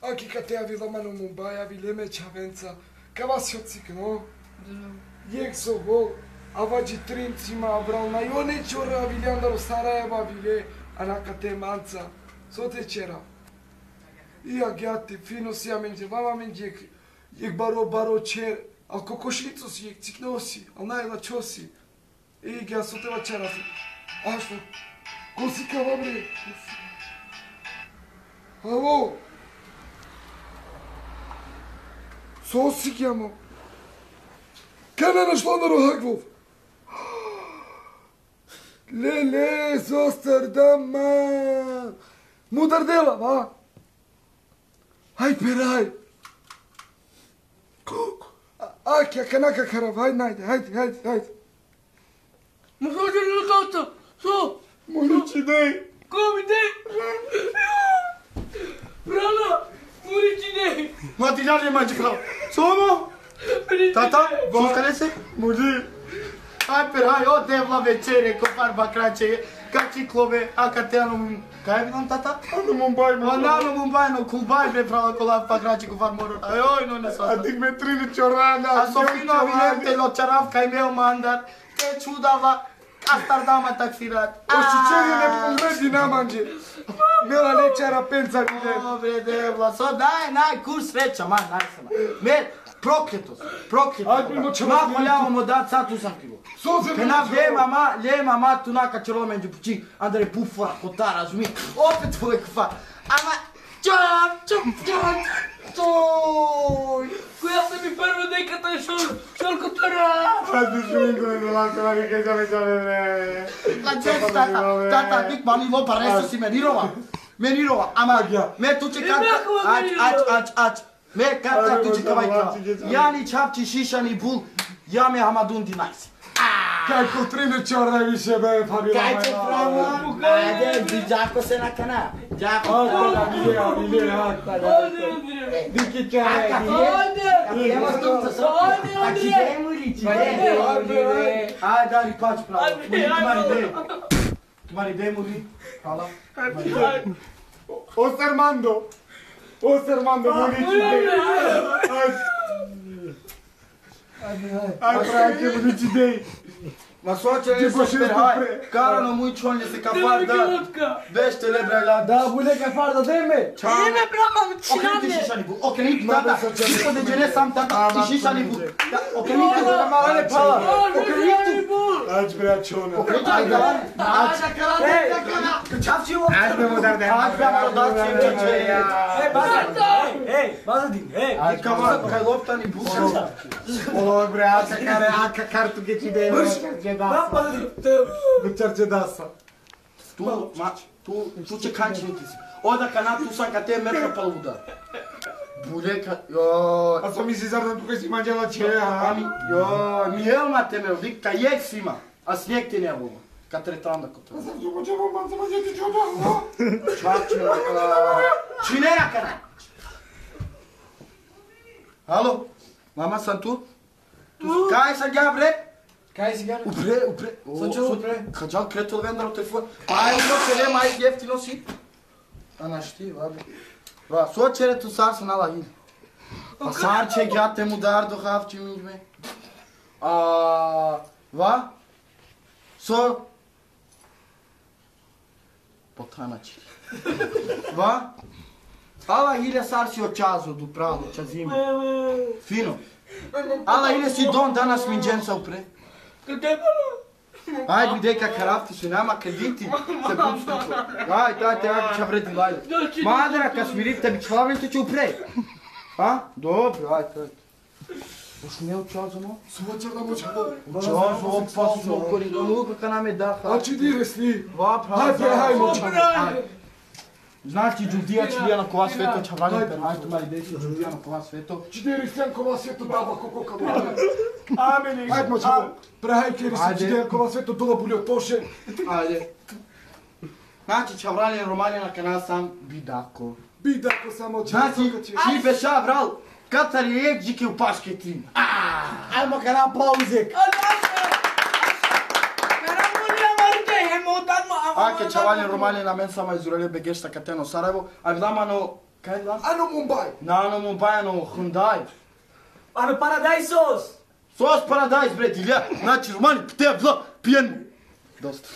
Аки катеа виламано Мумбаја, вилеме чавенца, кавасиоцик, но? Јек со гол, аваджи тринцима, абрал на јоне чора, вилиандаро Сараева, виле, анакате манца, соте чера. Ија гјати, фино си аменџе, вама менџе, јек баро чер, ал кокошицо си, јек цикноси, ал најла чоси. Гја сотева чера си. А што? Ко си кава бре? Ало? Со си гјамо? Кане на шлондаро Хаквов? Леле, зостардан ман! Мудар дела, ва? Ај, перај! Аки, аканака карав, хајде, најде. Ма што ќе на тата? Со? Моличи, дей! Коми дей? Брана, моличи дей! Ма ти кажи, мајчико, сомо? Тата, во каде се? Моли. Ај перај, оде вла вечере, кофар бакраче, качиклове, акатеано, кај видам тата? Ано Мумбај, Ано Мумбај, но кулбај бе права кола бакраче, кофар морот. Ајој, но не свата. А тик ме трини чорана, А Софино видам те ло чаравка и мео мандат, те чудава, Астардама таксират. Ошти чери не помреди наманџе. Мела не чара пенца виде. Добре, девла, со нај курс среќа, ма, најсама. Ме, проклетост. Ајде, но чава Ма голямо му дат, сад ту сам криво. Пена лема ма тунака черломен џупчи, андре пуфа, кота, разуми. Опет твој кафа. Ама, тој. Која се ми прво деката е шолко тара? Аз би шуминко не долака, ма ви кажа ме чале, бре. Лаđец, тата, бик мани лопа, ресо си менирова, ама, ме туче карта, ач, ме карта туче кавајка. Јани чапчи шишани бул, јаме хамадун динайси. Кајко трине чорна више бе, Фабила. Кај те право? Ајде, биџако се на кана. Џако. Виле, Дики чаре, Ајде, дали пач право. Мари де мури. Хала. Осермандо, моличи, Ај, прајке, моличи, дей. Ма соче е се перхај, карано муј чонје се кафар да, беште ле брала. Да, буле кафар да деме. Еме брама, Окрени чинаме! шишани бу, окрени тата, тишко де джене сам тата, ти шишани бу. Окрени тата, Мале пала. окрени ту. Ајч бре, чона. Чавчи во. Ајде му даде. Базадин, Ај кава, кај лопта ни бу. Ой, бре, ака карту ке ти дей. Вечерче даса. Tu ce canci nu tisi. Oda kana tu sa ka te merka paluda. Buleka, jo. А со ми си зардан тука си маđala чеја. Ami, jo, Mihel ma te me vik ka jek svima, a snijeg ti ne bilo. Ka tretanda ko to. А сам зубо чево ман сама đeti čoda. Čače, činera kana. Halo, mama sam tu? Kaj sam ja bre? Кај си гјане? Упре. Сочел упре? Каđal kretol vendar o telefon. Aj, uno se nema, aj jeftino si. A naš ti, vabe. Va, sočere tu sar se nala hil. Pa sar će gjate mu dar do havči mi me. Va? So? Potana će. Va? Ala hilja sar si očazo du pravo, čazime. Fino. Ala hilja si don danas minđenca upre. Ajde mi deka karafti su nama krediti se pustuku. Ajde, ja ću vredi lajde. Madra, kad smirit tebi člavente ću upre. A? Dobro, ajde. Još ne učazo no? Сумачар да мочаво. Učazo, opasno, koridonu, kaka nam je daha. А чи дирес ли? Va, pravo. Хајде, мочаво. Знаеш ти Джудија Чилија на кова свето, чаврани перхајто мари деси Джудија на кова свето. Чи дирес Јанкова свето дава коко камо. Амени. Хајде мочаво. Прехај кери си чи Јанкова свето дола булио тоше. Ајде. Значи чаврани романи на канал сам бидако. Бидако само Значи, чао. ти беша врал, катар е ек джике у пашке ти. Ајмо кара паузек. Аке чавали романи на мен сама изуреле бегешта катено Сараево, а видамано Kijk dan. Ano Mumbai. Nou, Mumbai, no, Hyundai. Ано парадајсос. Сос парадайз, бре, илја. Значи, Романи, те, пиен. Доста.